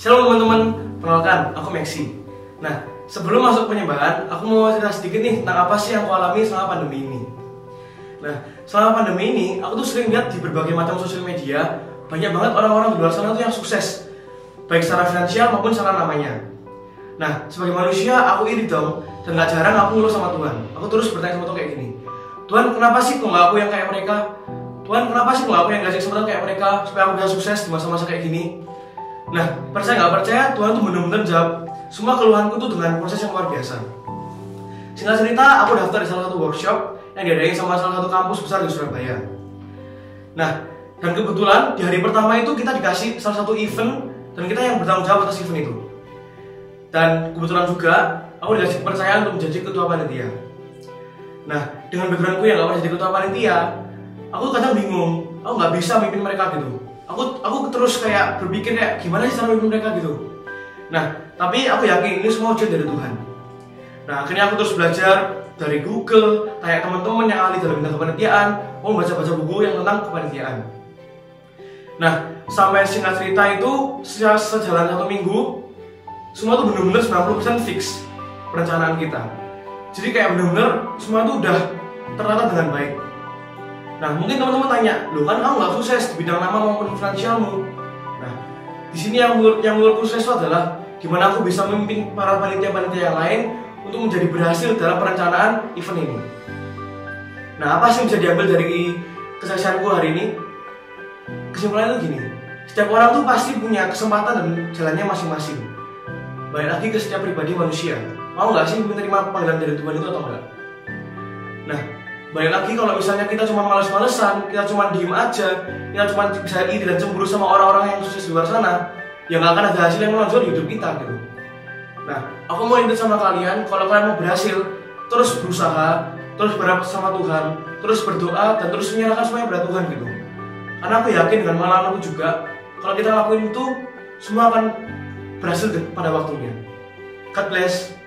Shalom teman-teman, perkenalkan, aku Maxi. Nah, sebelum masuk penyembahan, aku mau cerita sedikit nih tentang apa sih yang aku alami selama pandemi ini. Nah, selama pandemi ini, aku tuh sering lihat di berbagai macam sosial media, banyak banget orang-orang di luar sana tuh yang sukses, baik secara finansial maupun secara namanya. Nah, sebagai manusia, aku iri dong, dan gak jarang aku ngeluh sama Tuhan. Aku terus bertanya sama Tuhan kayak gini, Tuhan, kenapa sih kok gak aku yang kayak mereka? Tuhan, kenapa sih kok gak aku yang kasih kesempatan kayak mereka, supaya aku bisa sukses di masa-masa kayak gini? Nah, percaya nggak percaya, Tuhan tuh benar-benar jawab semua keluhanku tuh dengan proses yang luar biasa. Singkat cerita, aku daftar di salah satu workshop yang diadain sama salah satu kampus besar di Surabaya. Nah, dan kebetulan di hari pertama itu kita dikasih salah satu event dan kita yang bertanggung jawab atas event itu. Dan kebetulan juga aku dikasih kepercayaan untuk menjadi ketua panitia. Nah, dengan backgroundku yang nggak pernah jadi ketua panitia, aku kadang bingung, aku nggak bisa mimpin mereka gitu. Aku terus kayak berpikir kayak gimana sih cara mimpin mereka gitu. Nah, tapi aku yakin ini semua ujian dari Tuhan. Nah, akhirnya aku terus belajar dari Google, kayak teman-teman yang ahli dalam bidang kepanitiaan, mau baca-baca buku yang tentang kepanitiaan. Nah, sampai singkat cerita itu sejalan 1 minggu, semua tuh benar-benar 90% fix perencanaan kita. Jadi kayak benar-benar semua tuh udah tertata dengan baik. Nah, mungkin teman-teman tanya, loh kan kamu nggak sukses di bidang nama maupun finansialmu. Nah, di sini yang menurutku sukses itu adalah gimana aku bisa memimpin para panitia-panitia yang lain untuk menjadi berhasil dalam perencanaan event ini. Nah, apa sih yang bisa diambil dari kesaksianku hari ini? Kesimpulannya itu gini, setiap orang tuh pasti punya kesempatan dan jalannya masing-masing. Balik lagi ke setiap pribadi manusia, mau nggak sih menerima panggilan dari Tuhan itu atau enggak? Nah, balik lagi kalau misalnya kita cuma males-malesan, kita cuma diem aja, kita cuma bisa iri dan cemburu sama orang-orang yang sukses di luar sana, ya nggak akan ada hasil yang menonjol di hidup kita gitu. Nah, aku mau ingat sama kalian, kalau kalian mau berhasil, terus berusaha, terus berharap sama Tuhan, terus berdoa, dan terus menyerahkan semuanya pada Tuhan gitu. Karena aku yakin dengan pengalamanku juga, kalau kita lakuin itu, semua akan berhasil pada waktunya. God bless.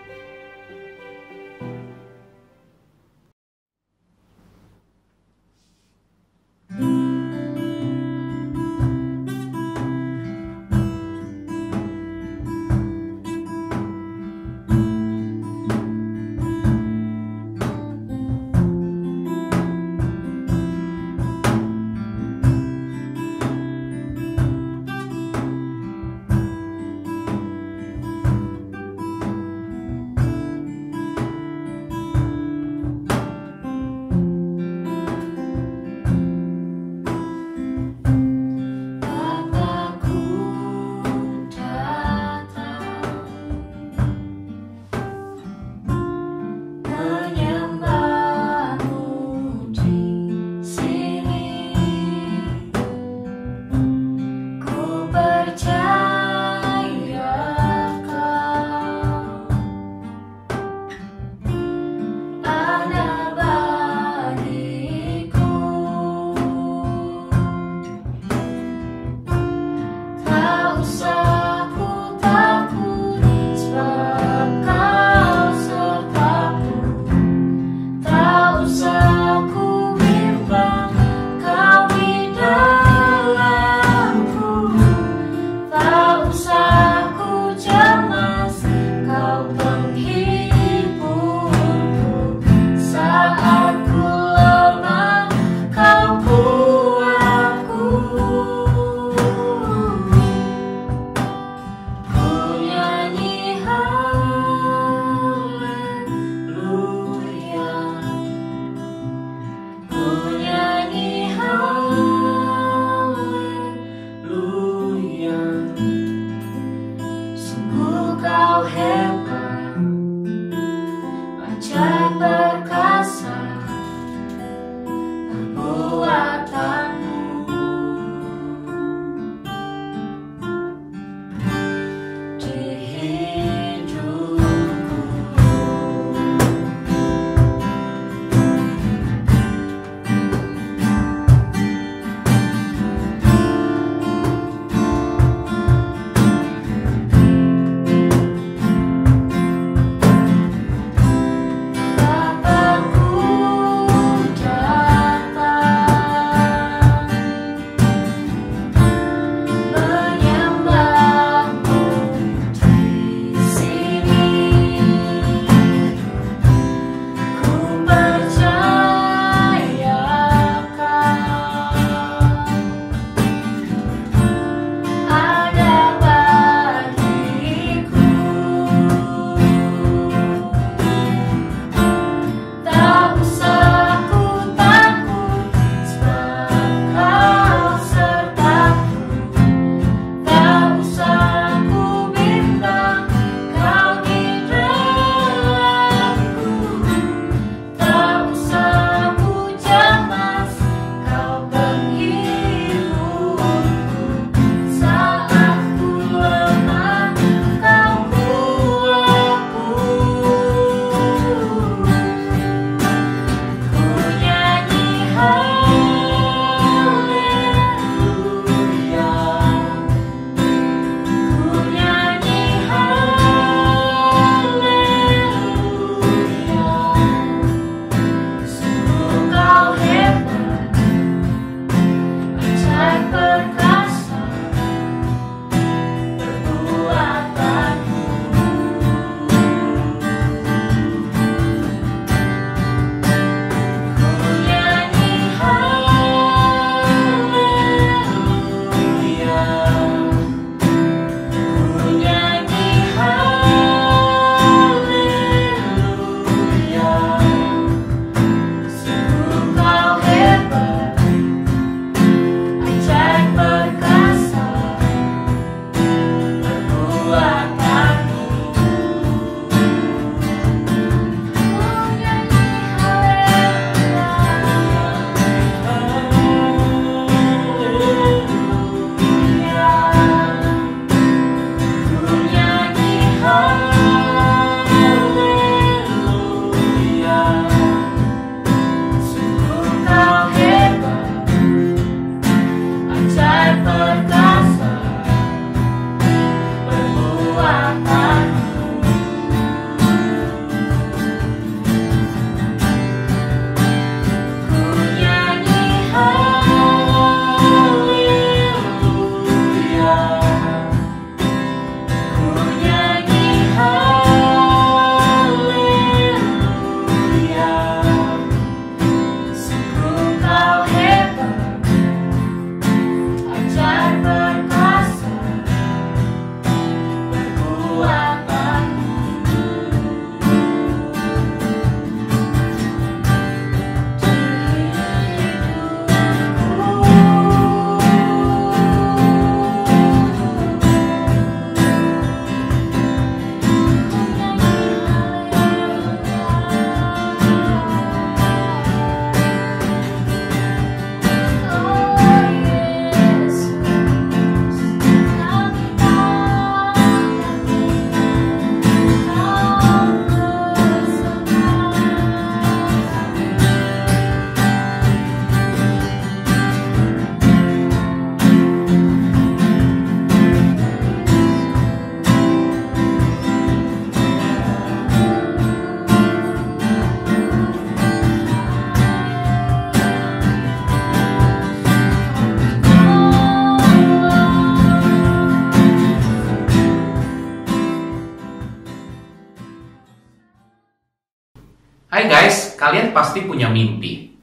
kalian pasti punya mimpi.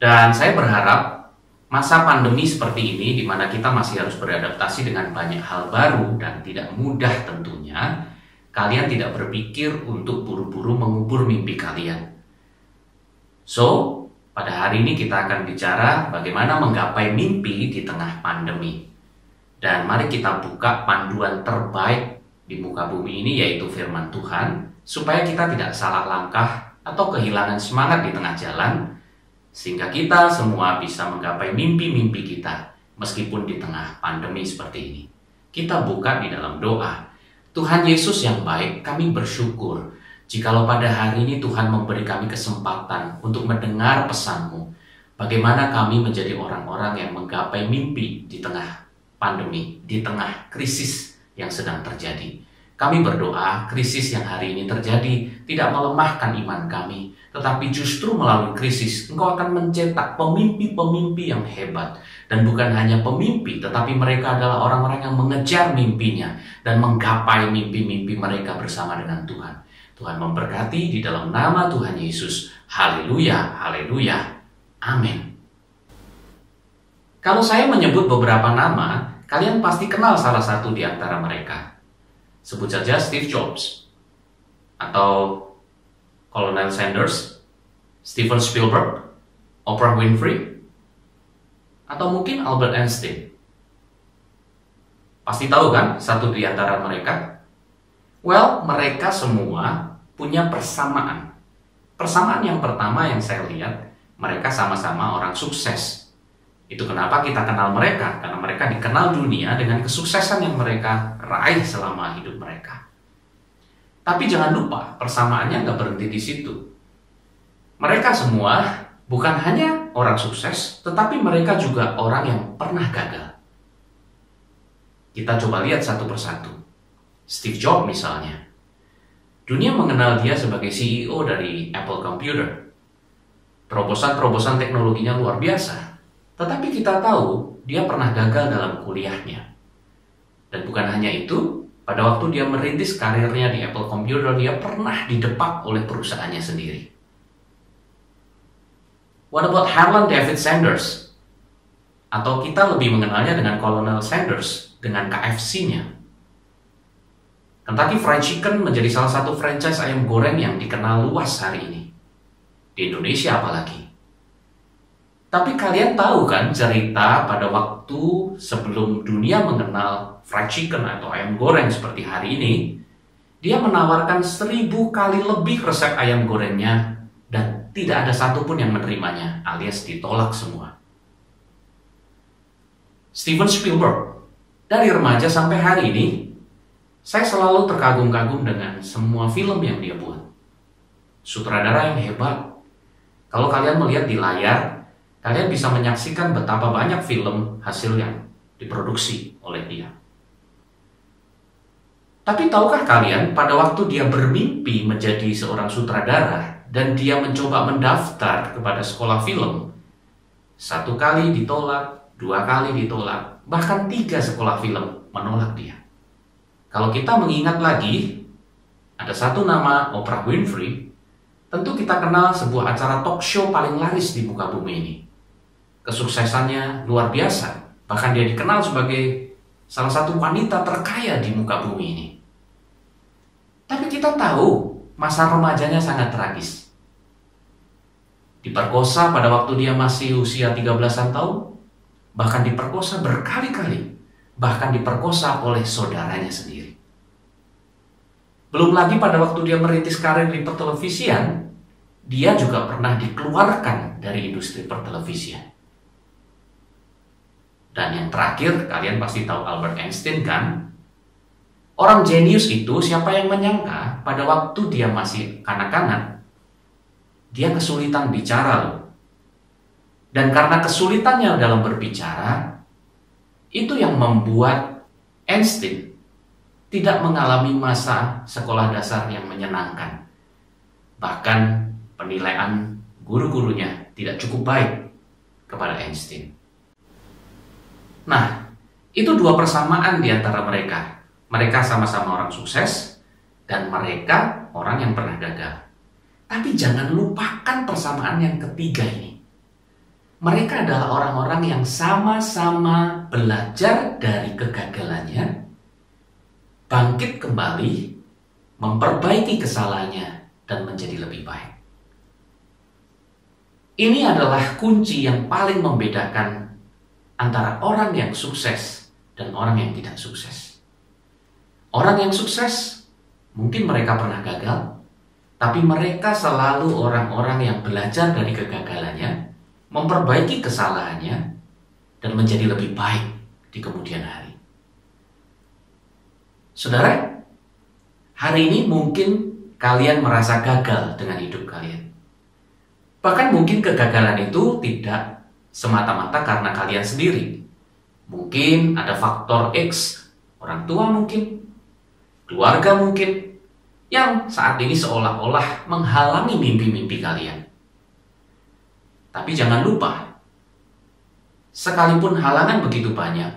Dan saya berharap masa pandemi seperti ini, di mana kita masih harus beradaptasi dengan banyak hal baru dan tidak mudah tentunya, kalian tidak berpikir untuk buru-buru mengubur mimpi kalian. So, pada hari ini kita akan bicara bagaimana menggapai mimpi di tengah pandemi. Dan mari kita buka panduan terbaik di muka bumi ini, yaitu firman Tuhan, supaya kita tidak salah langkah atau kehilangan semangat di tengah jalan, sehingga kita semua bisa menggapai mimpi-mimpi kita meskipun di tengah pandemi seperti ini. Kita buka di dalam doa. Tuhan Yesus yang baik, kami bersyukur jikalau pada hari ini Tuhan memberi kami kesempatan untuk mendengar pesan-Mu, bagaimana kami menjadi orang-orang yang menggapai mimpi di tengah pandemi, di tengah krisis yang sedang terjadi. Kami berdoa krisis yang hari ini terjadi tidak melemahkan iman kami, tetapi justru melalui krisis Engkau akan mencetak pemimpi-pemimpi yang hebat. Dan bukan hanya pemimpi, tetapi mereka adalah orang-orang yang mengejar mimpinya dan menggapai mimpi-mimpi mereka bersama dengan Tuhan. Tuhan memberkati di dalam nama Tuhan Yesus. Haleluya, haleluya, amin. Kalau saya menyebut beberapa nama, kalian pasti kenal salah satu di antara mereka. Sebut saja Steve Jobs, atau Colonel Sanders, Steven Spielberg, Oprah Winfrey, atau mungkin Albert Einstein. Pasti tahu kan satu di antara mereka? Well, mereka semua punya persamaan. Persamaan yang pertama yang saya lihat, mereka sama-sama orang sukses. Itu kenapa kita kenal mereka, karena mereka dikenal dunia dengan kesuksesan yang mereka raih selama hidup mereka. Tapi jangan lupa, persamaannya nggak berhenti di situ. Mereka semua bukan hanya orang sukses, tetapi mereka juga orang yang pernah gagal. Kita coba lihat satu persatu. Steve Jobs misalnya. Dunia mengenal dia sebagai CEO dari Apple Computer. Terobosan-terobosan teknologinya luar biasa. Tetapi kita tahu dia pernah gagal dalam kuliahnya. Dan bukan hanya itu, pada waktu dia merintis karirnya di Apple Computer, dia pernah didepak oleh perusahaannya sendiri. What about Harlan David Sanders? Atau kita lebih mengenalnya dengan Colonel Sanders, dengan KFC-nya. Kentucky Fried Chicken menjadi salah satu franchise ayam goreng yang dikenal luas hari ini. Di Indonesia apalagi. Tapi kalian tahu kan cerita pada waktu sebelum dunia mengenal fried chicken atau ayam goreng seperti hari ini, dia menawarkan 1000 kali lebih resep ayam gorengnya dan tidak ada satupun yang menerimanya, alias ditolak semua. Steven Spielberg, dari remaja sampai hari ini, saya selalu terkagum-kagum dengan semua film yang dia buat. Sutradara yang hebat. Kalau kalian melihat di layar, kalian bisa menyaksikan betapa banyak film hasil yang diproduksi oleh dia. Tapi tahukah kalian, pada waktu dia bermimpi menjadi seorang sutradara dan dia mencoba mendaftar kepada sekolah film, 1 kali ditolak, 2 kali ditolak, bahkan 3 sekolah film menolak dia. Kalau kita mengingat lagi, ada satu nama, Oprah Winfrey. Tentu kita kenal sebuah acara talk show paling laris di muka bumi ini. Kesuksesannya luar biasa, bahkan dia dikenal sebagai salah satu wanita terkaya di muka bumi ini. Tapi kita tahu masa remajanya sangat tragis. Diperkosa pada waktu dia masih usia 13-an tahun, bahkan diperkosa berkali-kali, bahkan diperkosa oleh saudaranya sendiri. Belum lagi pada waktu dia merintis karir di pertelevisian, dia juga pernah dikeluarkan dari industri pertelevisian. Dan yang terakhir, kalian pasti tahu Albert Einstein kan? Orang jenius itu, siapa yang menyangka pada waktu dia masih kanak-kanak, dia kesulitan bicara loh. Dan karena kesulitannya dalam berbicara, itu yang membuat Einstein tidak mengalami masa sekolah dasar yang menyenangkan. Bahkan penilaian guru-gurunya tidak cukup baik kepada Einstein. Nah, itu 2 persamaan di antara mereka. Mereka sama-sama orang sukses dan mereka orang yang pernah gagal. Tapi jangan lupakan persamaan yang ketiga ini. Mereka adalah orang-orang yang sama-sama belajar dari kegagalannya, bangkit kembali, memperbaiki kesalahannya, dan menjadi lebih baik. Ini adalah kunci yang paling membedakan antara orang yang sukses dan orang yang tidak sukses. Orang yang sukses, mungkin mereka pernah gagal, tapi mereka selalu orang-orang yang belajar dari kegagalannya, memperbaiki kesalahannya, dan menjadi lebih baik di kemudian hari. Saudara, hari ini mungkin kalian merasa gagal dengan hidup kalian. Bahkan mungkin kegagalan itu tidak semata-mata karena kalian sendiri. Mungkin ada faktor X, orang tua mungkin, keluarga mungkin, yang saat ini seolah-olah menghalangi mimpi-mimpi kalian. Tapi jangan lupa, sekalipun halangan begitu banyak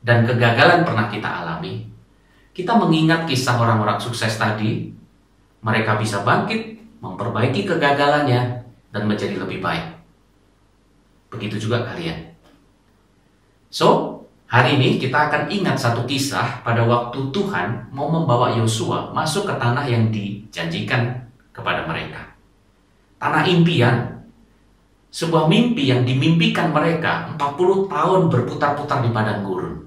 dan kegagalan pernah kita alami, kita mengingat kisah orang-orang sukses tadi. Mereka bisa bangkit, memperbaiki kegagalannya, dan menjadi lebih baik. Begitu juga kalian. So, hari ini kita akan ingat satu kisah pada waktu Tuhan mau membawa Yosua masuk ke tanah yang dijanjikan kepada mereka. Tanah impian. Sebuah mimpi yang dimimpikan mereka 40 tahun berputar-putar di padang gurun.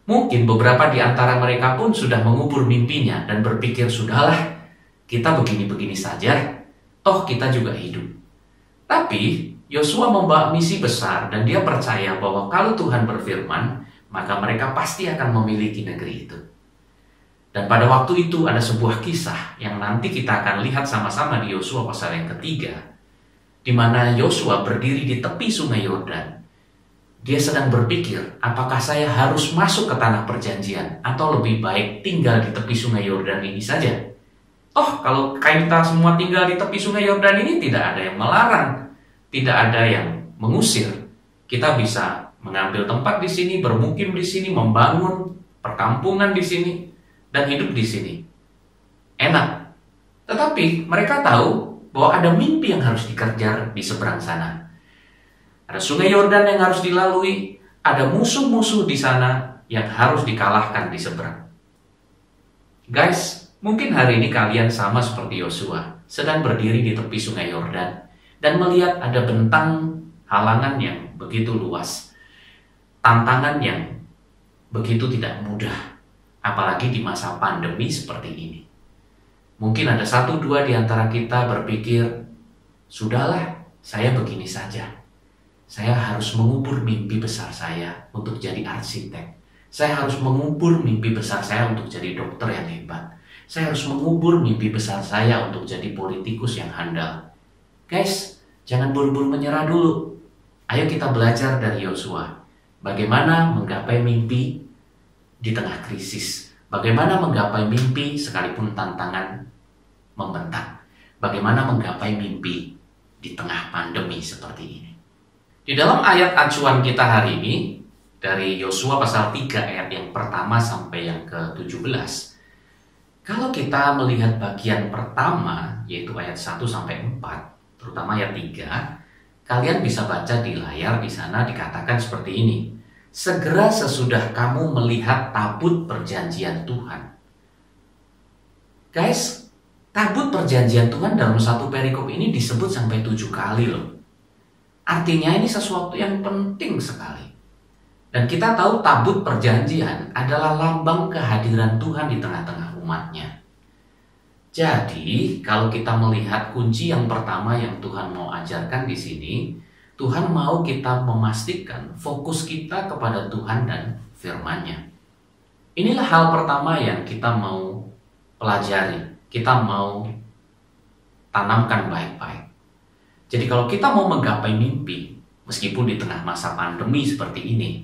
Mungkin beberapa di antara mereka pun sudah mengubur mimpinya dan berpikir, sudahlah, kita begini-begini saja, toh kita juga hidup. Tapi Yosua membawa misi besar dan dia percaya bahwa kalau Tuhan berfirman, maka mereka pasti akan memiliki negeri itu. Dan pada waktu itu ada sebuah kisah yang nanti kita akan lihat sama-sama di Yosua pasal yang ketiga, di mana Yosua berdiri di tepi sungai Yordan. Dia sedang berpikir, apakah saya harus masuk ke tanah perjanjian atau lebih baik tinggal di tepi sungai Yordan ini saja? Oh, kalau kita semua tinggal di tepi sungai Yordan ini tidak ada yang melarang, tidak ada yang mengusir. Kita bisa mengambil tempat di sini, bermukim di sini, membangun perkampungan di sini, dan hidup di sini. Enak. Tetapi mereka tahu bahwa ada mimpi yang harus dikejar di seberang sana. Ada sungai Yordan yang harus dilalui, ada musuh-musuh di sana yang harus dikalahkan di seberang. Guys, mungkin hari ini kalian sama seperti Yosua, sedang berdiri di tepi sungai Yordan dan melihat ada bentang halangan yang begitu luas, tantangan yang begitu tidak mudah, apalagi di masa pandemi seperti ini. Mungkin ada 1-2 di antara kita berpikir, sudahlah, saya begini saja. Saya harus mengubur mimpi besar saya untuk jadi arsitek. Saya harus mengubur mimpi besar saya untuk jadi dokter yang hebat. Saya harus mengubur mimpi besar saya untuk jadi politikus yang handal. Guys, jangan buru-buru menyerah dulu. Ayo kita belajar dari Yosua. Bagaimana menggapai mimpi di tengah krisis. Bagaimana menggapai mimpi sekalipun tantangan membentang. Bagaimana menggapai mimpi di tengah pandemi seperti ini. Di dalam ayat acuan kita hari ini, dari Yosua pasal 3 ayat yang pertama sampai yang ke-17. Kalau kita melihat bagian pertama, yaitu ayat 1 sampai 4, terutama ayat 3, kalian bisa baca di layar di sana dikatakan seperti ini. Segera sesudah kamu melihat tabut perjanjian Tuhan. Guys, tabut perjanjian Tuhan dalam satu perikop ini disebut sampai 7 kali loh. Artinya ini sesuatu yang penting sekali. Dan kita tahu tabut perjanjian adalah lambang kehadiran Tuhan di tengah-tengah umatnya. Jadi, kalau kita melihat kunci yang pertama yang Tuhan mau ajarkan di sini, Tuhan mau kita memastikan fokus kita kepada Tuhan dan firman-Nya. Inilah hal pertama yang kita mau pelajari, kita mau tanamkan baik-baik. Jadi kalau kita mau menggapai mimpi, meskipun di tengah masa pandemi seperti ini,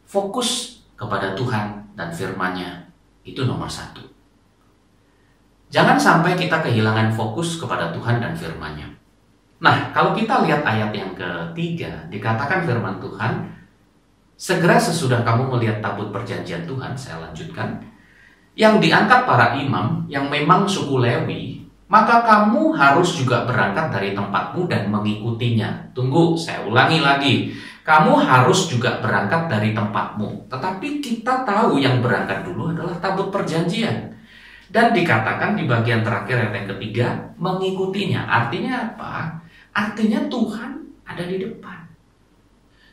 fokus kepada Tuhan dan firman-Nya itu nomor 1. Jangan sampai kita kehilangan fokus kepada Tuhan dan firman-Nya. Nah, kalau kita lihat ayat yang ketiga, dikatakan firman Tuhan, segera sesudah kamu melihat tabut perjanjian Tuhan, saya lanjutkan, yang diangkat para imam, yang memang suku Lewi, maka kamu harus juga berangkat dari tempatmu dan mengikutinya. Tunggu, saya ulangi lagi. Kamu harus juga berangkat dari tempatmu. Tetapi kita tahu yang berangkat dulu adalah tabut perjanjian. Dan dikatakan di bagian terakhir ayat yang ketiga, mengikutinya. Artinya apa? Artinya Tuhan ada di depan.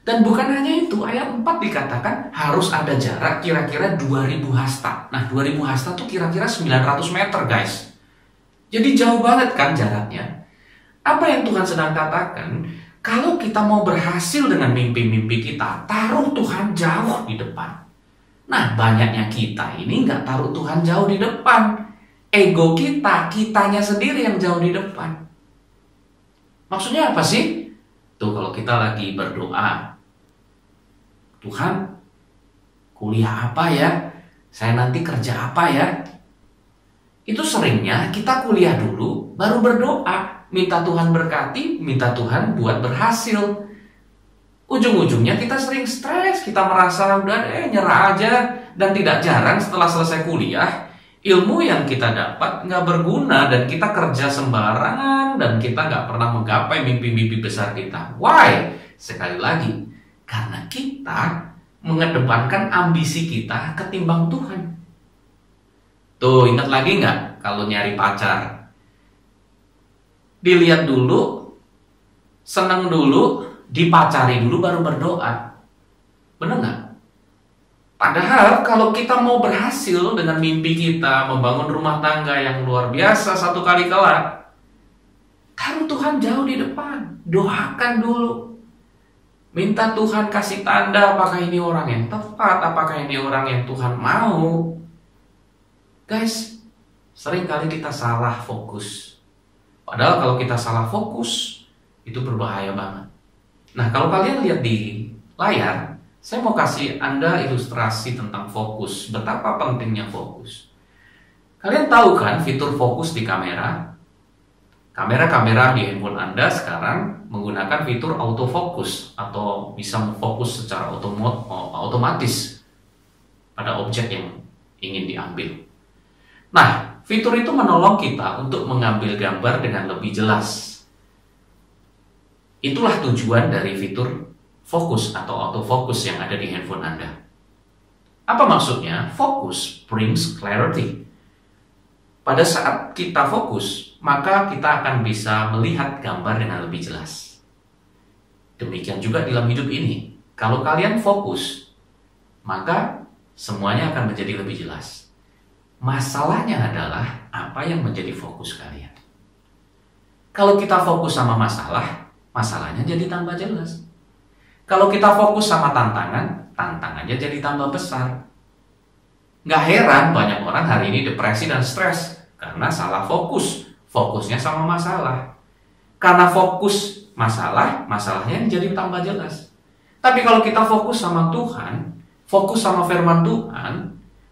Dan bukan hanya itu, ayat 4 dikatakan harus ada jarak kira-kira 2000 hasta. Nah, 2000 hasta itu kira-kira 900 meter, guys. Jadi jauh banget kan jaraknya. Apa yang Tuhan sedang katakan? Kalau kita mau berhasil dengan mimpi-mimpi kita, taruh Tuhan jauh di depan. Nah, banyaknya kita ini nggak taruh Tuhan jauh di depan. Ego kita, kitanya sendiri yang jauh di depan. Maksudnya apa sih? Tuh, kalau kita lagi berdoa, Tuhan, kuliah apa ya? Saya nanti kerja apa ya? Itu seringnya kita kuliah dulu, baru berdoa. Minta Tuhan berkati, minta Tuhan buat berhasil. Ujung-ujungnya kita sering stres, kita merasa udah nyerah aja. Dan tidak jarang setelah selesai kuliah, ilmu yang kita dapat nggak berguna dan kita kerja sembarangan dan kita nggak pernah menggapai mimpi-mimpi besar kita. Why? Sekali lagi, karena kita mengedepankan ambisi kita ketimbang Tuhan. Tuh, ingat lagi nggak kalau nyari pacar? Dilihat dulu, seneng dulu, dipacari dulu baru berdoa. Bener nggak? Padahal kalau kita mau berhasil dengan mimpi kita, membangun rumah tangga yang luar biasa satu kali kelak, taruh Tuhan jauh di depan. Doakan dulu. Minta Tuhan kasih tanda apakah ini orang yang tepat, apakah ini orang yang Tuhan mau. Guys, seringkali kita salah fokus. Padahal kalau kita salah fokus, itu berbahaya banget. Nah, kalau kalian lihat di layar, saya mau kasih Anda ilustrasi tentang fokus. Betapa pentingnya fokus. Kalian tahu kan fitur fokus di kamera? Kamera-kamera di handphone Anda sekarang menggunakan fitur autofocus atau bisa memfokus secara otomatis pada objek yang ingin diambil. Nah, fitur itu menolong kita untuk mengambil gambar dengan lebih jelas. Itulah tujuan dari fitur fokus atau autofocus yang ada di handphone Anda. Apa maksudnya? Focus brings clarity. Pada saat kita fokus, maka kita akan bisa melihat gambar dengan lebih jelas. Demikian juga dalam hidup ini. Kalau kalian fokus, maka semuanya akan menjadi lebih jelas. Masalahnya adalah apa yang menjadi fokus kalian. Kalau kita fokus sama masalah, masalahnya jadi tambah jelas. Kalau kita fokus sama tantangan, tantangannya jadi tambah besar. Nggak heran banyak orang hari ini depresi dan stres karena salah fokus. Fokusnya sama masalah. Karena fokus masalah, masalahnya jadi tambah jelas. Tapi kalau kita fokus sama Tuhan, fokus sama firman Tuhan,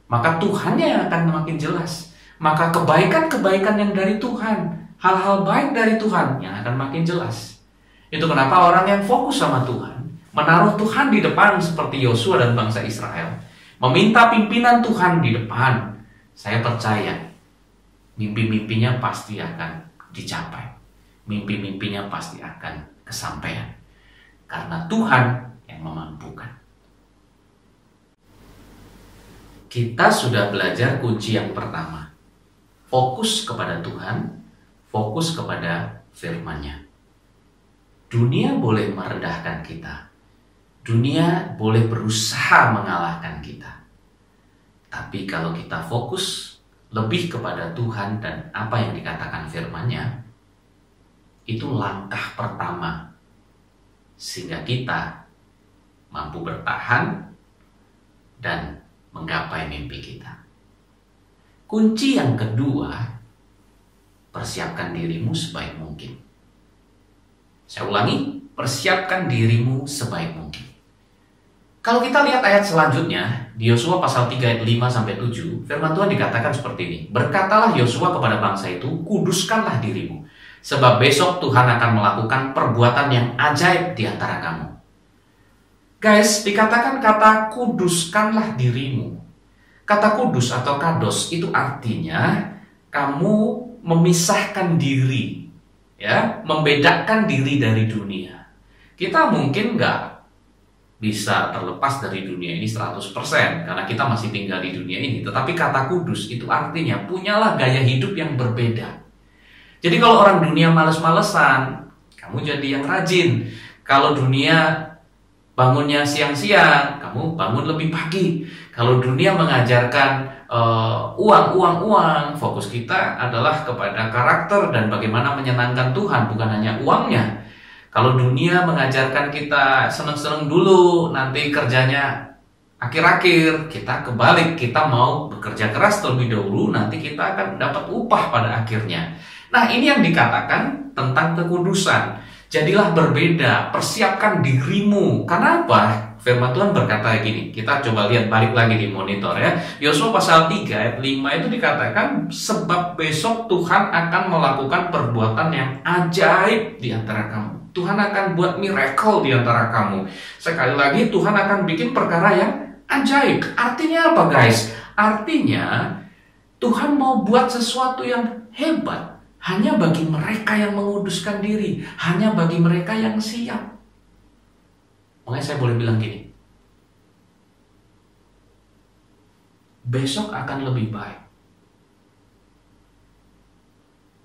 maka Tuhannya yang akan makin jelas. Maka kebaikan-kebaikan yang dari Tuhan, hal-hal baik dari Tuhan yang akan makin jelas. Itu kenapa orang yang fokus sama Tuhan, menaruh Tuhan di depan seperti Yosua dan bangsa Israel, meminta pimpinan Tuhan di depan, saya percaya mimpi-mimpinya pasti akan dicapai. Mimpi-mimpinya pasti akan kesampaian. Karena Tuhan yang memampukan. Kita sudah belajar kunci yang pertama. Fokus kepada Tuhan, fokus kepada firman-Nya. Dunia boleh merendahkan kita. Dunia boleh berusaha mengalahkan kita. Tapi kalau kita fokus lebih kepada Tuhan dan apa yang dikatakan firman-Nya, itu langkah pertama sehingga kita mampu bertahan dan menggapai mimpi kita. Kunci yang kedua, persiapkan dirimu sebaik mungkin. Saya ulangi, persiapkan dirimu sebaik mungkin. Kalau kita lihat ayat selanjutnya, di Yosua pasal 3 ayat 5-7, firman Tuhan dikatakan seperti ini. Berkatalah Yosua kepada bangsa itu, kuduskanlah dirimu, sebab besok Tuhan akan melakukan perbuatan yang ajaib di antara kamu. Guys, dikatakan kata kuduskanlah dirimu. Kata kudus atau kados itu artinya kamu memisahkan diri, ya, membedakan diri dari dunia. Kita mungkin nggak bisa terlepas dari dunia ini 100% karena kita masih tinggal di dunia ini. Tetapi kata kudus itu artinya punyalah gaya hidup yang berbeda. Jadi kalau orang dunia males-malesan, kamu jadi yang rajin. Kalau dunia bangunnya siang-siang, kamu bangun lebih pagi. Kalau dunia mengajarkan uang, fokus kita adalah kepada karakter dan bagaimana menyenangkan Tuhan, bukan hanya uangnya. Kalau dunia mengajarkan kita seneng-seneng dulu, nanti kerjanya akhir-akhir, kita kebalik, kita mau bekerja keras terlebih dahulu, nanti kita akan dapat upah pada akhirnya. Nah, ini yang dikatakan tentang kekudusan. Jadilah berbeda, persiapkan dirimu. Karena apa? Firman Tuhan berkata gini, kita coba lihat balik lagi di monitor ya. Yosua pasal 3 ayat 5 itu dikatakan, sebab besok Tuhan akan melakukan perbuatan yang ajaib di antara kamu. Tuhan akan buat miracle di antara kamu. Sekali lagi, Tuhan akan bikin perkara yang ajaib. Artinya apa, guys? Artinya Tuhan mau buat sesuatu yang hebat hanya bagi mereka yang menguduskan diri, hanya bagi mereka yang siap. Makanya saya boleh bilang gini, besok akan lebih baik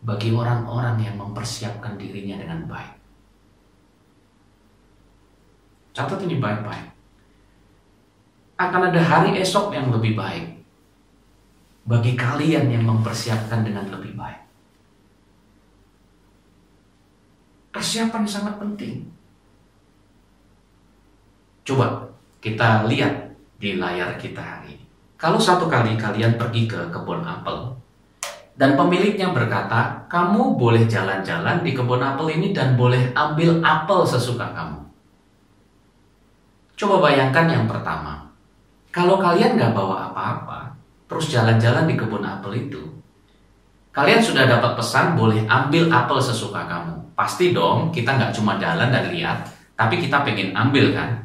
bagi orang-orang yang mempersiapkan dirinya dengan baik. Catat ini baik-baik. Akan ada hari esok yang lebih baik bagi kalian yang mempersiapkan dengan lebih baik. Persiapan sangat penting. Coba kita lihat di layar kita hari ini. Kalau satu kali kalian pergi ke kebun apel dan pemiliknya berkata, kamu boleh jalan-jalan di kebun apel ini dan boleh ambil apel sesuka kamu. Coba bayangkan yang pertama, kalau kalian nggak bawa apa-apa, terus jalan-jalan di kebun apel itu, kalian sudah dapat pesan boleh ambil apel sesuka kamu. Pasti dong, kita nggak cuma jalan dan lihat, tapi kita pengen ambil kan?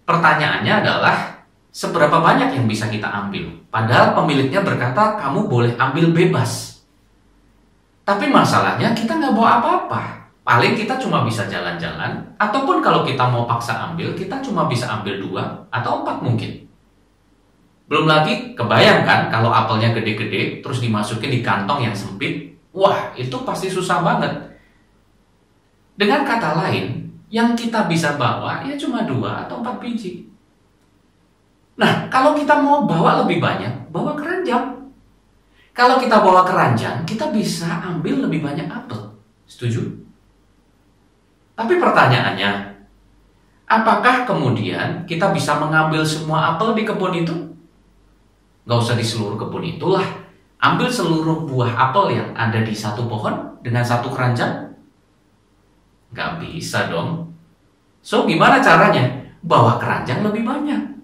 Pertanyaannya adalah, seberapa banyak yang bisa kita ambil? Padahal pemiliknya berkata, kamu boleh ambil bebas. Tapi masalahnya kita nggak bawa apa-apa. Paling kita cuma bisa jalan-jalan, ataupun kalau kita mau paksa ambil, kita cuma bisa ambil 2 atau 4 mungkin. Belum lagi, kebayangkan kalau apelnya gede-gede, terus dimasukin di kantong yang sempit, wah itu pasti susah banget. Dengan kata lain, yang kita bisa bawa ya cuma 2 atau 4 biji. Nah, kalau kita mau bawa lebih banyak, bawa keranjang. Kalau kita bawa keranjang, kita bisa ambil lebih banyak apel. Setuju? Tapi pertanyaannya, apakah kemudian kita bisa mengambil semua apel di kebun itu? Gak usah di seluruh kebun itulah. Ambil seluruh buah apel yang ada di satu pohon dengan satu keranjang? Gak bisa dong. So, gimana caranya? Bawa keranjang lebih banyak.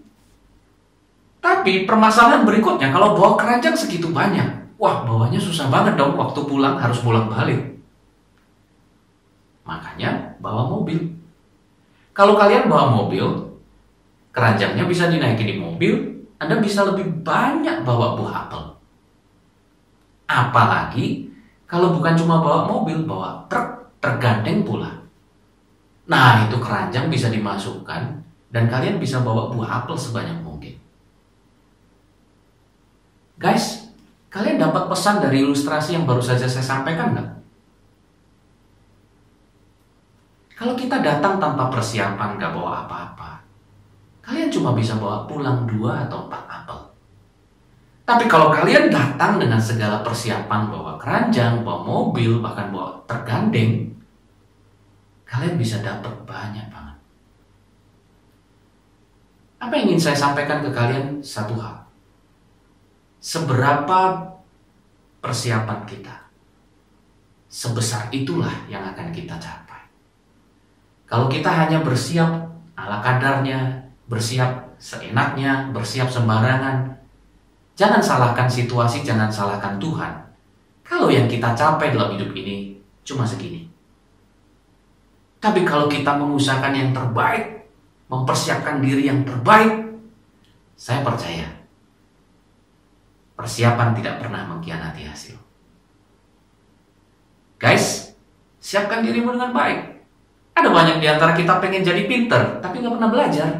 Tapi permasalahan berikutnya, kalau bawa keranjang segitu banyak, wah bawanya susah banget dong, waktu pulang harus bolak-balik. Makanya bawa mobil. Kalau kalian bawa mobil, keranjangnya bisa dinaikin di mobil, Anda bisa lebih banyak bawa buah apel. Apalagi kalau bukan cuma bawa mobil, bawa truk, tergandeng pula. Nah, itu keranjang bisa dimasukkan dan kalian bisa bawa buah apel sebanyak mungkin. Guys, kalian dapat pesan dari ilustrasi yang baru saja saya sampaikan nggak? Kalau kita datang tanpa persiapan, gak bawa apa-apa, kalian cuma bisa bawa pulang 2 atau 4 apel. Tapi kalau kalian datang dengan segala persiapan, bawa keranjang, bawa mobil, bahkan bawa tergandeng, kalian bisa dapat banyak banget. Apa yang ingin saya sampaikan ke kalian? Satu hal. Seberapa persiapan kita, sebesar itulah yang akan kita capai. Kalau kita hanya bersiap ala kadarnya, bersiap seenaknya, bersiap sembarangan, jangan salahkan situasi, jangan salahkan Tuhan. Kalau yang kita capai dalam hidup ini cuma segini. Tapi kalau kita mengusahakan yang terbaik, mempersiapkan diri yang terbaik, saya percaya persiapan tidak pernah mengkhianati hasil. Guys, siapkan dirimu dengan baik. Ada banyak di antara kita pengen jadi pinter, tapi nggak pernah belajar.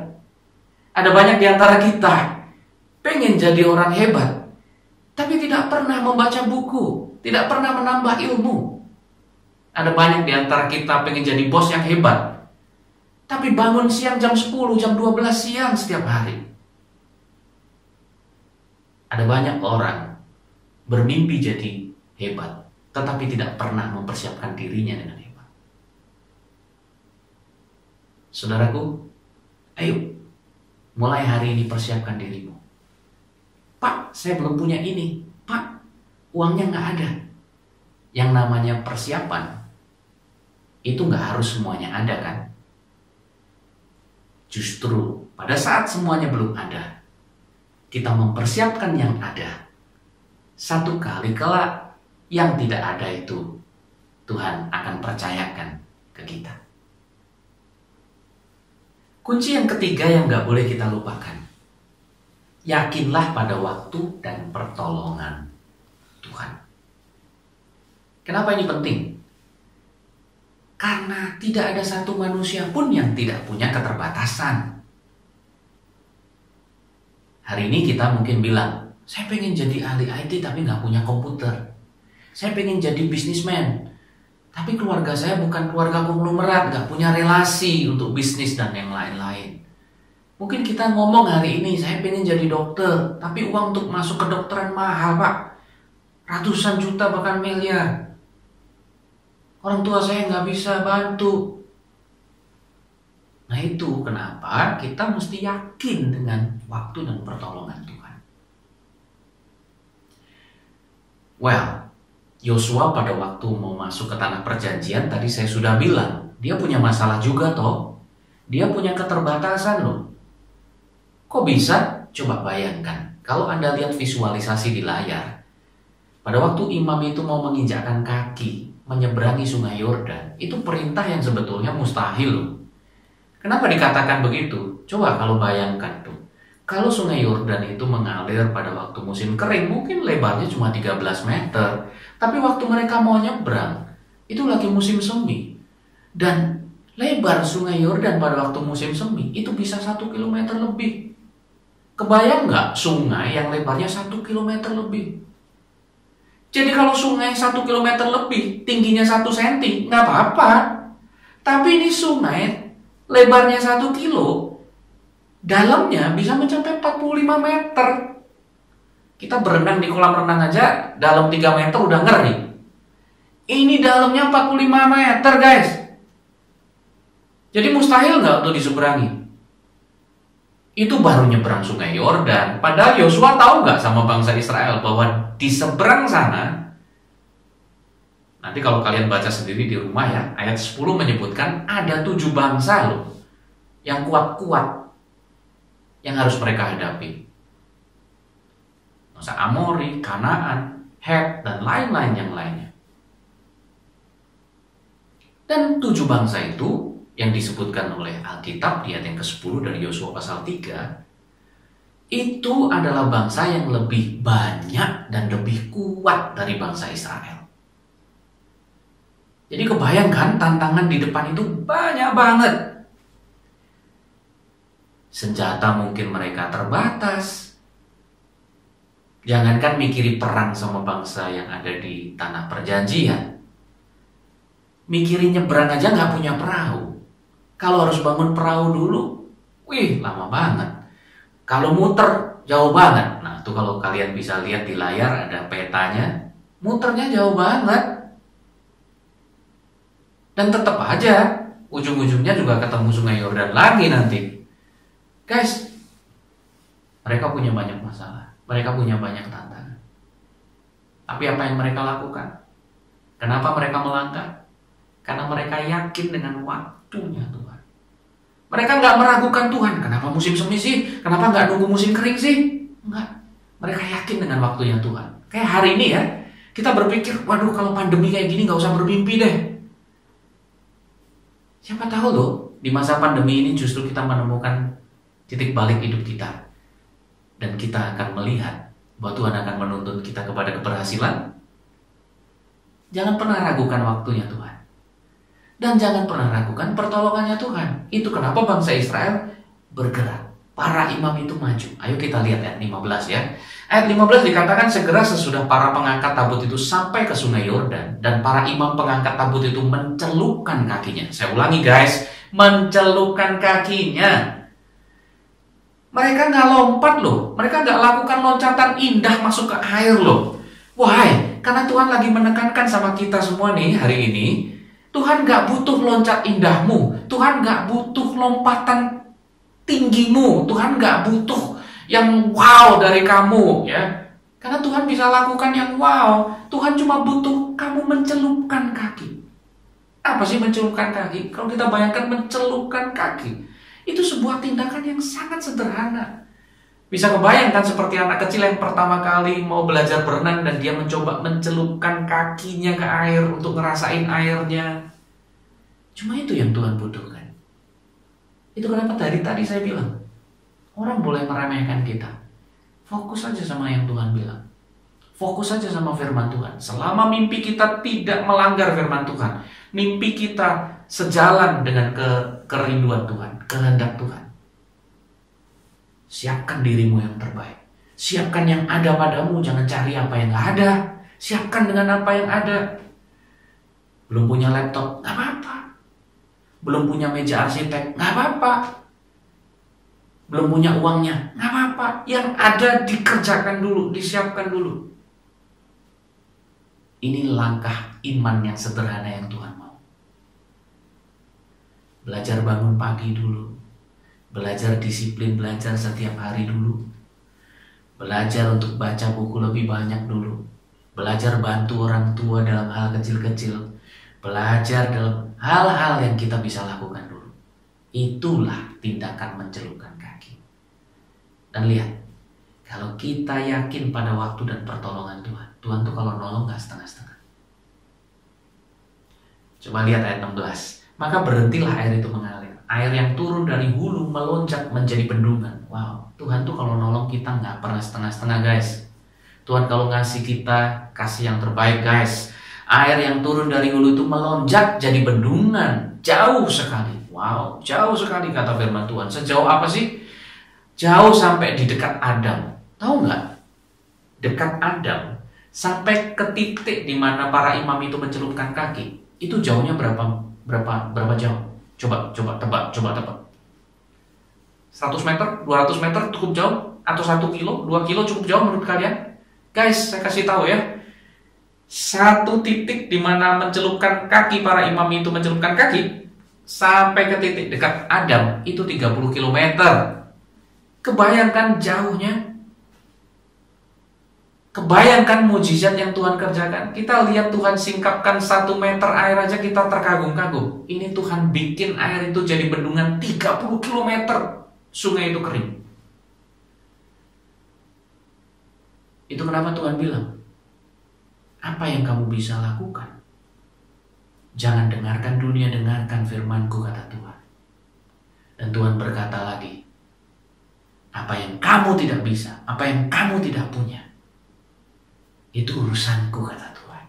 Ada banyak di antara kita pengen jadi orang hebat, tapi tidak pernah membaca buku, tidak pernah menambah ilmu. Ada banyak di antara kita pengen jadi bos yang hebat, tapi bangun siang jam 10, jam 12 siang setiap hari. Ada banyak orang bermimpi jadi hebat, tetapi tidak pernah mempersiapkan dirinya dengan hebat. Saudaraku, ayo, mulai hari ini persiapkan dirimu. Pak, saya belum punya ini. Pak, uangnya nggak ada. Yang namanya persiapan, itu nggak harus semuanya ada kan? Justru pada saat semuanya belum ada, kita mempersiapkan yang ada. Satu kali kelak yang tidak ada itu, Tuhan akan percayakan ke kita. Kunci yang ketiga yang gak boleh kita lupakan. Yakinlah pada waktu dan pertolongan Tuhan. Kenapa ini penting? Karena tidak ada satu manusia pun yang tidak punya keterbatasan. Hari ini kita mungkin bilang, saya pengen jadi ahli IT tapi gak punya komputer. Saya pengen jadi bisnismen, tapi keluarga saya bukan keluarga konglomerat, gak punya relasi untuk bisnis dan yang lain-lain. Mungkin kita ngomong hari ini, saya pengen jadi dokter, tapi uang untuk masuk ke dokteran mahal, Pak. Ratusan juta bahkan miliar. Orang tua saya gak bisa bantu. Nah itu kenapa kita mesti yakin dengan waktu dan pertolongan Tuhan. Well, Yosua pada waktu mau masuk ke tanah perjanjian, tadi saya sudah bilang, dia punya masalah juga toh. Dia punya keterbatasan loh. Kok bisa? Coba bayangkan, kalau Anda lihat visualisasi di layar, pada waktu imam itu mau menginjakkan kaki, menyeberangi sungai Yordan, itu perintah yang sebetulnya mustahil loh. Kenapa dikatakan begitu? Coba kalau bayangkan tuh, kalau sungai Yordan itu mengalir pada waktu musim kering, mungkin lebarnya cuma 13 meter. Tapi waktu mereka mau nyebrang, itu lagi musim semi. Dan lebar sungai Yordan pada waktu musim semi, itu bisa 1 kilometer lebih. Kebayang nggak sungai yang lebarnya 1 kilometer lebih? Jadi kalau sungai 1 kilometer lebih, tingginya 1 senti, nggak apa-apa. Tapi ini sungai, lebarnya 1 kilo, dalamnya bisa mencapai 45 meter. Kita berenang di kolam renang aja, dalam 3 meter udah ngeri. Ini dalamnya 45 meter, guys. Jadi mustahil nggak untuk diseberangi? Itu baru nyebrang sungai Yordan. Padahal Yosua tahu nggak sama bangsa Israel bahwa di seberang sana, nanti kalau kalian baca sendiri di rumah ya, ayat 10 menyebutkan ada 7 bangsa loh, yang kuat-kuat, yang harus mereka hadapi. Bangsa Amori, Kanaan, Het, dan lain-lain yang lainnya. Dan 7 bangsa itu yang disebutkan oleh Alkitab di ayat yang ke-10 dari Yosua pasal 3, itu adalah bangsa yang lebih banyak dan lebih kuat dari bangsa Israel. Jadi kebayangkan tantangan di depan itu banyak banget. Senjata mungkin mereka terbatas. Jangankan mikiri perang sama bangsa yang ada di tanah perjanjian, mikirin nyebrang aja nggak punya perahu. Kalau harus bangun perahu dulu, wih lama banget. Kalau muter jauh banget. Nah tuh kalau kalian bisa lihat di layar ada petanya, muternya jauh banget. Dan tetap aja ujung-ujungnya juga ketemu sungai Yordan lagi nanti. Guys, mereka punya banyak masalah. Mereka punya banyak tantangan. Tapi apa yang mereka lakukan? Kenapa mereka melangkah? Karena mereka yakin dengan waktunya Tuhan. Mereka nggak meragukan Tuhan. Kenapa musim semi sih? Kenapa nggak nunggu musim kering sih? Enggak. Mereka yakin dengan waktunya Tuhan. Kayak hari ini ya, kita berpikir, waduh kalau pandemi kayak gini nggak usah bermimpi deh. Siapa tahu loh, di masa pandemi ini justru kita menemukan titik balik hidup kita. Dan kita akan melihat bahwa Tuhan akan menuntun kita kepada keberhasilan. Jangan pernah ragukan waktunya Tuhan. Dan jangan pernah ragukan pertolongannya Tuhan. Itu kenapa bangsa Israel bergerak. Para imam itu maju. Ayo kita lihat ayat 15 ya. Ayat 15 dikatakan segera sesudah para pengangkat tabut itu sampai ke sungai Yordan. Dan para imam pengangkat tabut itu mencelupkan kakinya. Saya ulangi guys. Mencelupkan kakinya. Mereka nggak lompat loh. Mereka nggak lakukan loncatan indah masuk ke air loh. Why? Karena Tuhan lagi menekankan sama kita semua nih hari ini. Tuhan nggak butuh loncat indahmu. Tuhan nggak butuh lompatan tinggimu. Tuhan nggak butuh yang wow dari kamu ya. Karena Tuhan bisa lakukan yang wow. Tuhan cuma butuh kamu mencelupkan kaki. Apa sih mencelupkan kaki? Kalau kita bayangkan mencelupkan kaki, itu sebuah tindakan yang sangat sederhana. Bisa kebayangkan seperti anak kecil yang pertama kali mau belajar berenang dan dia mencoba mencelupkan kakinya ke air untuk ngerasain airnya. Cuma itu yang Tuhan butuhkan. Itu kenapa tadi saya bilang, orang boleh meremehkan kita. Fokus aja sama yang Tuhan bilang. Fokus aja sama firman Tuhan. Selama mimpi kita tidak melanggar firman Tuhan, mimpi kita sejalan dengan kerinduan Tuhan, kehendak Tuhan. Siapkan dirimu yang terbaik. Siapkan yang ada padamu, jangan cari apa yang gak ada. Siapkan dengan apa yang ada. Belum punya laptop, gak apa-apa. Belum punya meja arsitek, gak apa-apa. Belum punya uangnya, gak apa-apa. Yang ada dikerjakan dulu, disiapkan dulu. Ini langkah iman yang sederhana yang Tuhan mau. Belajar bangun pagi dulu. Belajar disiplin, belajar setiap hari dulu. Belajar untuk baca buku lebih banyak dulu. Belajar bantu orang tua dalam hal kecil-kecil. Belajar dalam hal-hal yang kita bisa lakukan dulu. Itulah tindakan mencelupkan kaki. Dan lihat, kalau kita yakin pada waktu dan pertolongan Tuhan, Tuhan tuh kalau nolong gak setengah-setengah. Coba lihat ayat 16. Maka berhentilah air itu mengalir. Air yang turun dari hulu melonjak menjadi bendungan. Wow, Tuhan tuh kalau nolong kita gak pernah setengah-setengah guys. Tuhan kalau ngasih kita, kasih yang terbaik guys. Air yang turun dari hulu itu melonjak jadi bendungan. Jauh sekali. Wow, jauh sekali kata firman Tuhan. Sejauh apa sih? Jauh sampai di dekat Adam. Tahu nggak? Dekat Adam sampai ke titik di mana para imam itu mencelupkan kaki. Itu jauhnya berapa jauh? Coba tebak. 100 meter, 200 meter cukup jauh? Atau 1 kilo, 2 kilo cukup jauh menurut kalian? Guys, saya kasih tahu ya. Satu titik di mana mencelupkan kaki, para imam itu mencelupkan kaki, sampai ke titik dekat Adam, itu 30 km. Kebayangkan jauhnya. Kebayangkan mujizat yang Tuhan kerjakan. Kita lihat Tuhan singkapkan 1 meter air aja kita terkagum-kagum. Ini Tuhan bikin air itu jadi bendungan 30 km. Sungai itu kering. Itu kenapa Tuhan bilang, apa yang kamu bisa lakukan? Jangan dengarkan dunia, dengarkan firman-Ku, kata Tuhan. Dan Tuhan berkata lagi, apa yang kamu tidak bisa, apa yang kamu tidak punya, itu urusanku, kata Tuhan.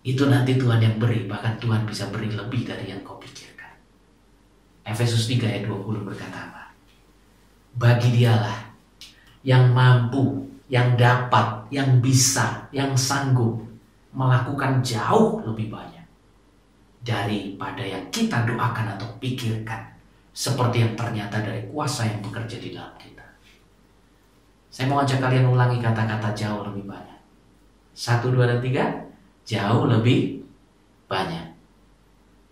Itu nanti Tuhan yang beri, bahkan Tuhan bisa beri lebih dari yang kau pikirkan. Efesus 3 ayat 20 berkata apa? Bagi Dialah yang mampu, yang dapat, yang bisa, yang sanggup melakukan jauh lebih banyak daripada yang kita doakan atau pikirkan, seperti yang ternyata dari kuasa yang bekerja di dalam kita. Saya mau ajak kalian ulangi kata-kata jauh lebih banyak. 1, 2, dan 3. Jauh lebih banyak.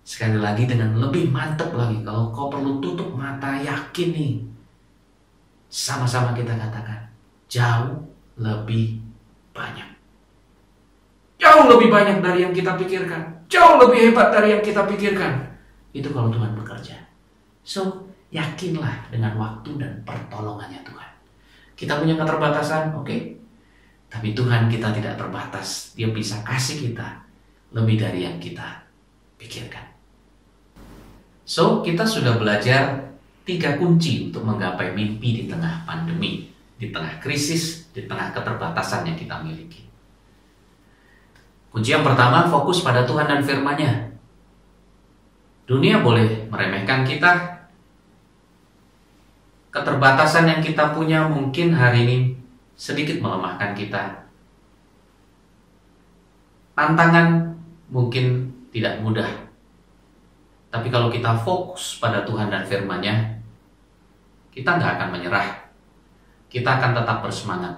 Sekali lagi dengan lebih mantap lagi. Kalau kau perlu tutup mata, yakin nih. Sama-sama kita katakan. Jauh lebih banyak. Jauh lebih banyak dari yang kita pikirkan. Jauh lebih hebat dari yang kita pikirkan. Itu kalau Tuhan bekerja. So, yakinlah dengan waktu dan pertolongannya Tuhan. Kita punya keterbatasan, oke. Tapi Tuhan kita tidak terbatas. Dia bisa kasih kita lebih dari yang kita pikirkan. So, kita sudah belajar 3 kunci untuk menggapai mimpi di tengah pandemi, di tengah krisis, di tengah keterbatasan yang kita miliki. Kunci yang pertama, fokus pada Tuhan dan firman-Nya. Dunia boleh meremehkan kita. Keterbatasan yang kita punya mungkin hari ini sedikit melemahkan kita. Tantangan mungkin tidak mudah. Tapi kalau kita fokus pada Tuhan dan firman-Nya, kita nggak akan menyerah. Kita akan tetap bersemangat.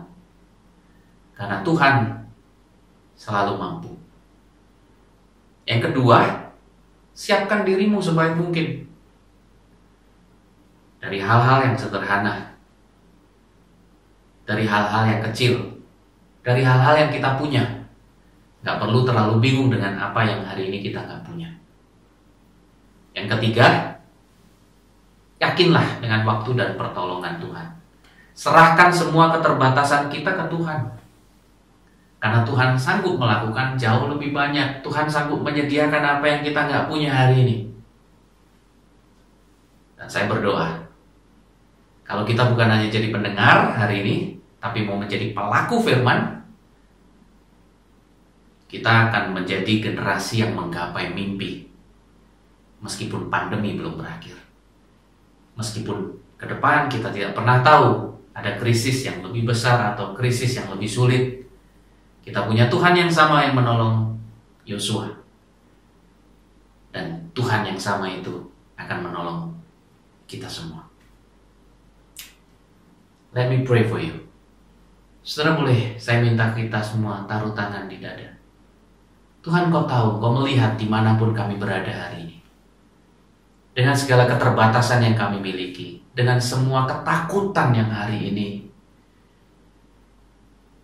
Karena Tuhan selalu mampu. Yang kedua, siapkan dirimu sebaik mungkin. Dari hal-hal yang sederhana. Dari hal-hal yang kecil. Dari hal-hal yang kita punya. Gak perlu terlalu bingung dengan apa yang hari ini kita gak punya. Yang ketiga, yakinlah dengan waktu dan pertolongan Tuhan. Serahkan semua keterbatasan kita ke Tuhan. Karena Tuhan sanggup melakukan jauh lebih banyak. Tuhan sanggup menyediakan apa yang kita gak punya hari ini. Dan saya berdoa, kalau kita bukan hanya jadi pendengar hari ini, tapi mau menjadi pelaku firman, kita akan menjadi generasi yang menggapai mimpi. Meskipun pandemi belum berakhir. Meskipun ke depan kita tidak pernah tahu ada krisis yang lebih besar atau krisis yang lebih sulit. Kita punya Tuhan yang sama yang menolong Yosua. Dan Tuhan yang sama itu akan menolong kita semua. Let me pray for you. Saudara, boleh saya minta kita semua taruh tangan di dada. Tuhan, Kau tahu, Kau melihat dimanapun kami berada hari ini. Dengan segala keterbatasan yang kami miliki, dengan semua ketakutan yang hari ini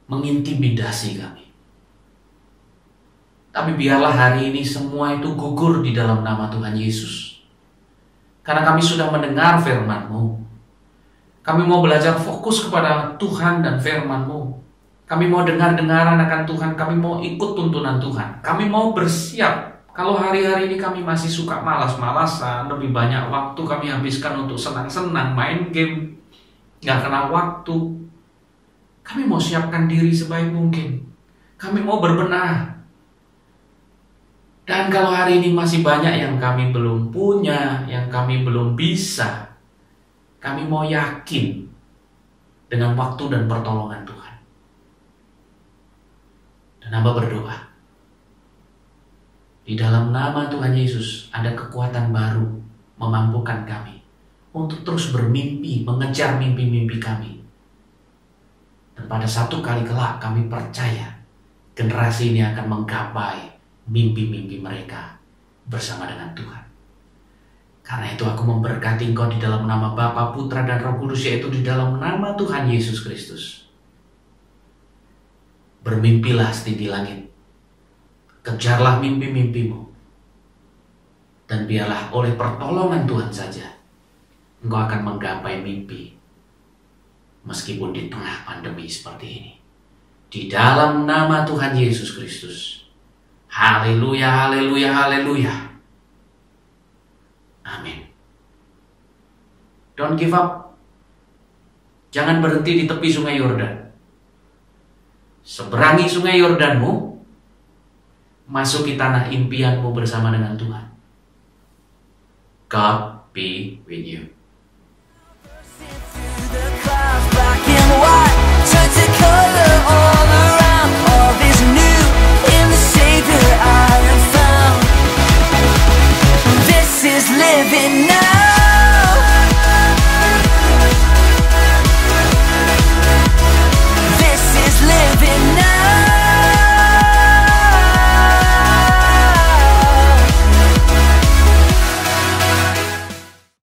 mengintimidasi kami. Tapi biarlah hari ini semua itu gugur di dalam nama Tuhan Yesus. Karena kami sudah mendengar firman-Mu. Kami mau belajar fokus kepada Tuhan dan firman-Mu. Kami mau dengar-dengaran akan Tuhan, kami mau ikut tuntunan Tuhan. Kami mau bersiap. Kalau hari-hari ini kami masih suka malas-malasan, lebih banyak waktu kami habiskan untuk senang-senang, main game, gak kenal waktu. Kami mau siapkan diri sebaik mungkin. Kami mau berbenah. Dan kalau hari ini masih banyak yang kami belum punya, yang kami belum bisa, kami mau yakin dengan waktu dan pertolongan Tuhan. Dan hamba berdoa, di dalam nama Tuhan Yesus ada kekuatan baru memampukan kami untuk terus bermimpi, mengejar mimpi-mimpi kami. Dan pada satu kali kelak kami percaya generasi ini akan menggapai mimpi-mimpi mereka bersama dengan Tuhan. Karena itu aku memberkati engkau di dalam nama Bapa, Putra, dan Roh Kudus, yaitu di dalam nama Tuhan Yesus Kristus. Bermimpilah setinggi langit. Kejarlah mimpi-mimpimu. Dan biarlah oleh pertolongan Tuhan saja engkau akan menggapai mimpi. Meskipun di tengah pandemi seperti ini. Di dalam nama Tuhan Yesus Kristus. Haleluya, haleluya, haleluya. Amin. Don't give up. Jangan berhenti di tepi sungai Yordan. Seberangi sungai Yordanmu, masuki tanah impianmu bersama dengan Tuhan. God be with you.